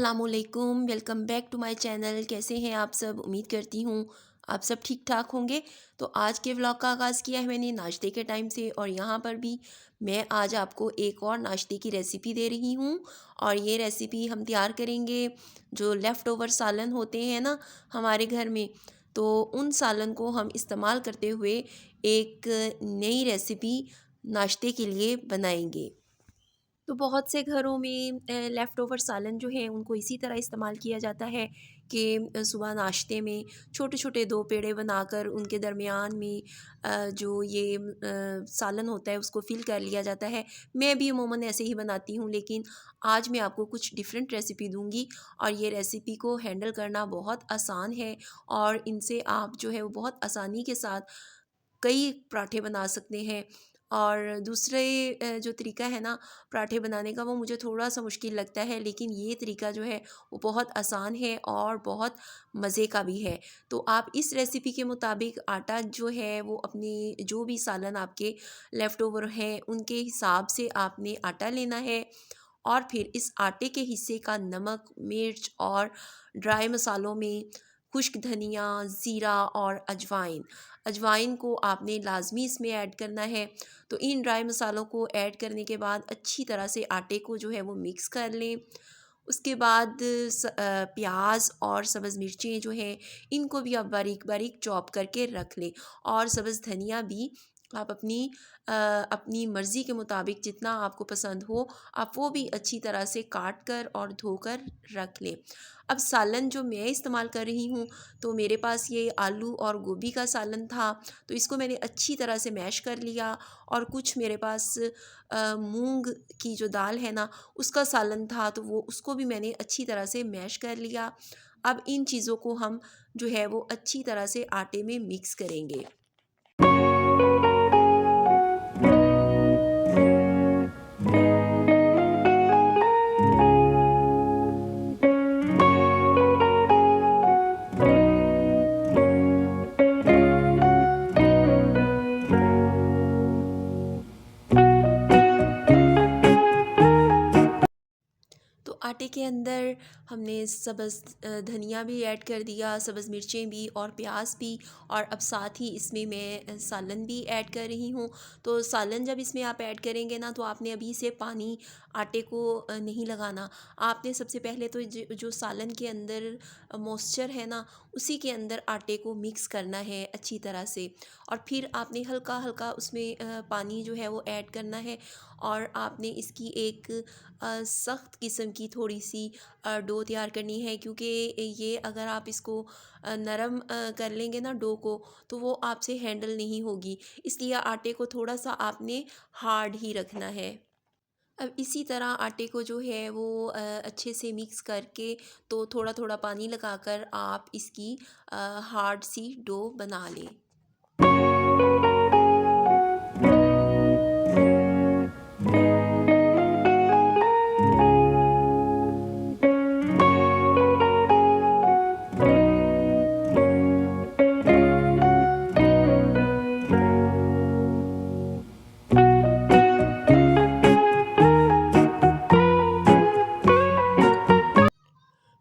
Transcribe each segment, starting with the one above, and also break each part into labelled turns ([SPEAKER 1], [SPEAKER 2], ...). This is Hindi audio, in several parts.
[SPEAKER 1] अस्सलामुअलैकुम, welcome back to my channel. कैसे हैं आप सब? उम्मीद करती हूँ आप सब ठीक ठाक होंगे। तो आज के व्लॉग का आगाज़ किया है मैंने नाश्ते के टाइम से, और यहाँ पर भी मैं आज आपको एक और नाश्ते की रेसिपी दे रही हूँ। और ये रेसिपी हम तैयार करेंगे जो लेफ़्ट ओवर सालन होते हैं ना हमारे घर में, तो उन सालन को हम इस्तेमाल करते हुए एक नई रेसिपी नाश्ते के लिए बनाएंगे। तो बहुत से घरों में लेफ़्ट ओवर सालन जो है उनको इसी तरह इस्तेमाल किया जाता है कि सुबह नाश्ते में छोटे-छोटे 2 पेड़े बनाकर उनके दरमियान में जो ये सालन होता है उसको फ़िल कर लिया जाता है। मैं भी अमूमन ऐसे ही बनाती हूँ, लेकिन आज मैं आपको कुछ डिफ़रेंट रेसिपी दूँगी और ये रेसिपी को हैंडल करना बहुत आसान है। और इनसे आप जो है वो बहुत आसानी के साथ कई पराठे बना सकते हैं। और दूसरे जो तरीका है ना पराठे बनाने का, वो मुझे थोड़ा-सा मुश्किल लगता है, लेकिन ये तरीका जो है वो बहुत आसान है और बहुत मज़े का भी है। तो आप इस रेसिपी के मुताबिक आटा जो है वो अपनी जो भी सालन आपके लेफ़्ट ओवर हैं उनके हिसाब से आपने आटा लेना है। और फिर इस आटे के हिस्से का नमक, मिर्च और ड्राई मसालों में खुश्क धनिया, ज़ीरा और अजवाइन। अजवाइन को आपने लाज़मी इसमें ऐड करना है। तो इन ड्राई मसालों को ऐड करने के बाद अच्छी तरह से आटे को जो है वो मिक्स कर लें। उसके बाद प्याज और सब्ज़ मिर्चें जो हैं इनको भी आप बारीक-बारीक चॉप करके रख लें। और सब्ज़ धनिया भी आप अपनी मर्ज़ी के मुताबिक जितना आपको पसंद हो आप वो भी अच्छी तरह से काट कर और धोकर रख लें। अब सालन जो मैं इस्तेमाल कर रही हूँ, तो मेरे पास ये आलू और गोभी का सालन था, तो इसको मैंने अच्छी तरह से मैश कर लिया। और कुछ मेरे पास मूंग की जो दाल है ना उसका सालन था, तो वो उसको भी मैंने अच्छी तरह से मैश कर लिया। अब इन चीज़ों को हम जो है वो अच्छी तरह से आटे में मिक्स करेंगे। तो आटे के अंदर हमने सब्ज़ धनिया भी ऐड कर दिया, सब्ज़ मिर्चें भी और प्याज भी। और अब साथ ही इसमें मैं सालन भी ऐड कर रही हूँ। तो सालन जब इसमें आप ऐड करेंगे ना, तो आपने अभी से पानी आटे को नहीं लगाना। आपने सबसे पहले तो जो सालन के अंदर मॉइस्चर है ना उसी के अंदर आटे को मिक्स करना है अच्छी तरह से। और फिर आपने हल्का हल्का उसमें पानी जो है वो ऐड करना है। और आपने इसकी एक सख्त किस्म की थोड़ी सी डो तैयार करनी है, क्योंकि ये अगर आप इसको नरम कर लेंगे ना डो को, तो वो आपसे हैंडल नहीं होगी। इसलिए आटे को थोड़ा सा आपने हार्ड ही रखना है। अब इसी तरह आटे को जो है वो अच्छे से मिक्स करके, तो थोड़ा थोड़ा पानी लगाकर आप इसकी हार्ड सी डो बना लें।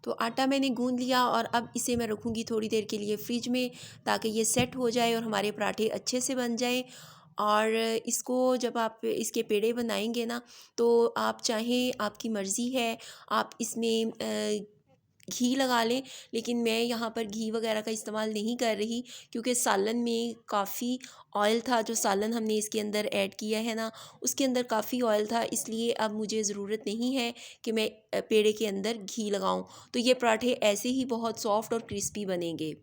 [SPEAKER 1] तो आटा मैंने गूँध लिया और अब इसे मैं रखूँगी थोड़ी देर के लिए फ्रिज में, ताकि ये सेट हो जाए और हमारे पराठे अच्छे से बन जाएं। और इसको जब आप इसके पेड़े बनाएंगे ना, तो आप चाहें, आपकी मर्ज़ी है, आप इसमें घी लगा लें। लेकिन मैं यहाँ पर घी वगैरह का इस्तेमाल नहीं कर रही, क्योंकि सालन में काफ़ी ऑयल था। जो सालन हमने इसके अंदर ऐड किया है ना उसके अंदर काफ़ी ऑयल था, इसलिए अब मुझे ज़रूरत नहीं है कि मैं पेड़े के अंदर घी लगाऊं। तो ये पराठे ऐसे ही बहुत सॉफ्ट और क्रिस्पी बनेंगे।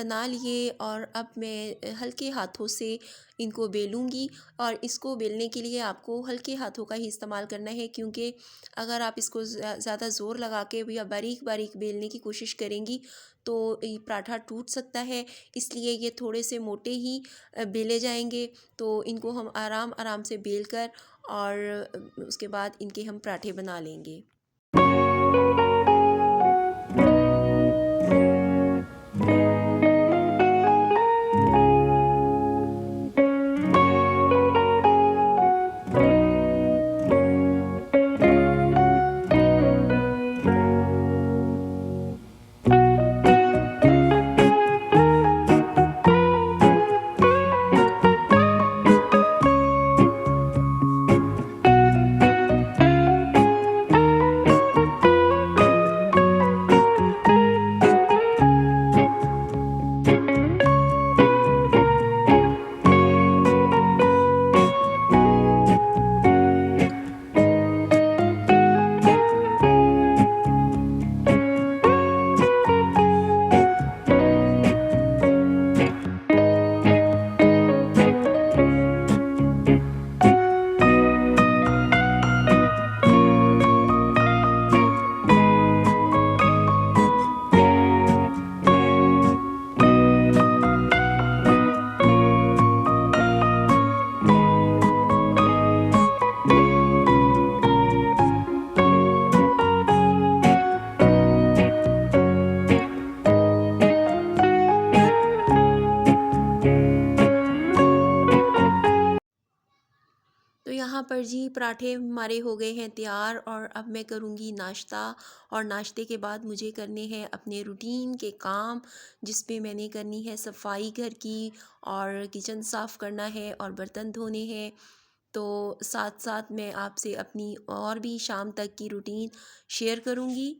[SPEAKER 1] बना लिए और अब मैं हल्के हाथों से इनको बेलूँगी। और इसको बेलने के लिए आपको हल्के हाथों का ही इस्तेमाल करना है, क्योंकि अगर आप इसको ज़्यादा ज़ोर लगा के या बारीक बारीक बेलने की कोशिश करेंगी तो ये पराठा टूट सकता है। इसलिए ये थोड़े से मोटे ही बेले जाएंगे। तो इनको हम आराम आराम से बेल कर और उसके बाद इनके हम पराठे बना लेंगे। तो यहाँ पर जी पराठे हमारे हो गए हैं तैयार और अब मैं करूँगी नाश्ता। और नाश्ते के बाद मुझे करने हैं अपने रूटीन के काम, जिस पे मैंने करनी है सफाई घर की और किचन साफ़ करना है और बर्तन धोने हैं। तो साथ साथ मैं आपसे अपनी और भी शाम तक की रूटीन शेयर करूँगी।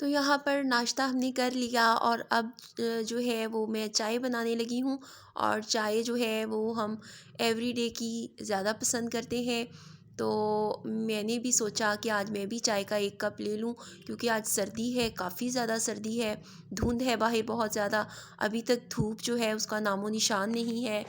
[SPEAKER 1] तो यहाँ पर नाश्ता हमने कर लिया और अब जो है वो मैं चाय बनाने लगी हूँ। और चाय जो है वो हम एवरीडे की ज़्यादा पसंद करते हैं। तो मैंने भी सोचा कि आज मैं भी चाय का एक कप ले लूँ, क्योंकि आज सर्दी है, काफ़ी ज़्यादा सर्दी है, धुंध है बाहर बहुत ज़्यादा। अभी तक धूप जो है उसका नामो निशान नहीं है।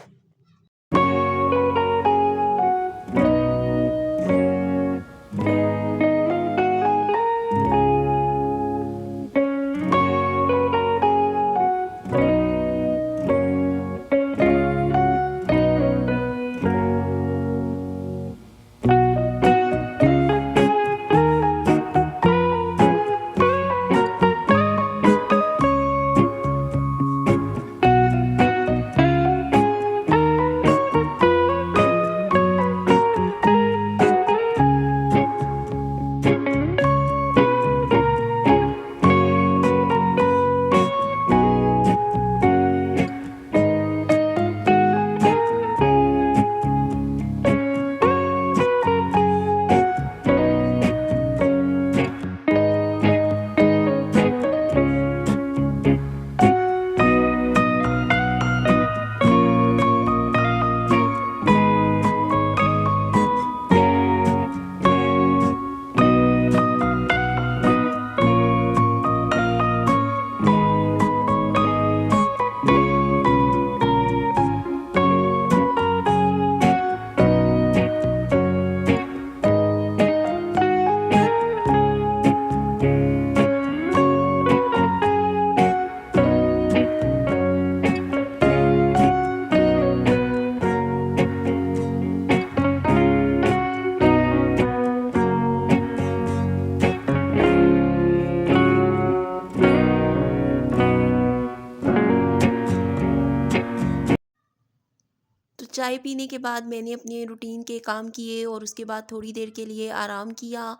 [SPEAKER 1] चाय पीने के बाद मैंने अपने रूटीन के काम किए और उसके बाद थोड़ी देर के लिए आराम किया।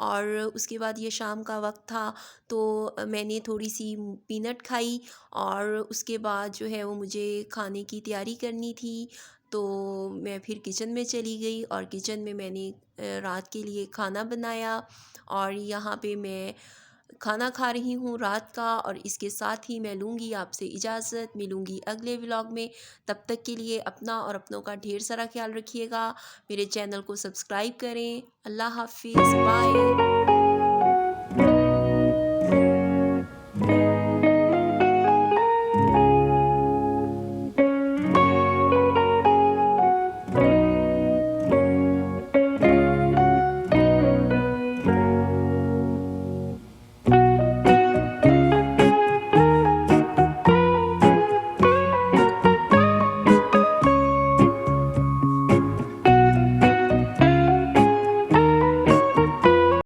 [SPEAKER 1] और उसके बाद ये शाम का वक़्त था, तो मैंने थोड़ी-सी पीनट खाई और उसके बाद जो है वो मुझे खाने की तैयारी करनी थी। तो मैं फिर किचन में चली गई और किचन में मैंने रात के लिए खाना बनाया और यहाँ पे मैं खाना खा रही हूँ रात का। और इसके साथ ही मैं लूँगी आपसे इजाज़त, मिलूँगी अगले व्लॉग में। तब तक के लिए अपना और अपनों का ढेर सारा ख्याल रखिएगा। मेरे चैनल को सब्सक्राइब करें। अल्लाह हाफ़िज़, बाय।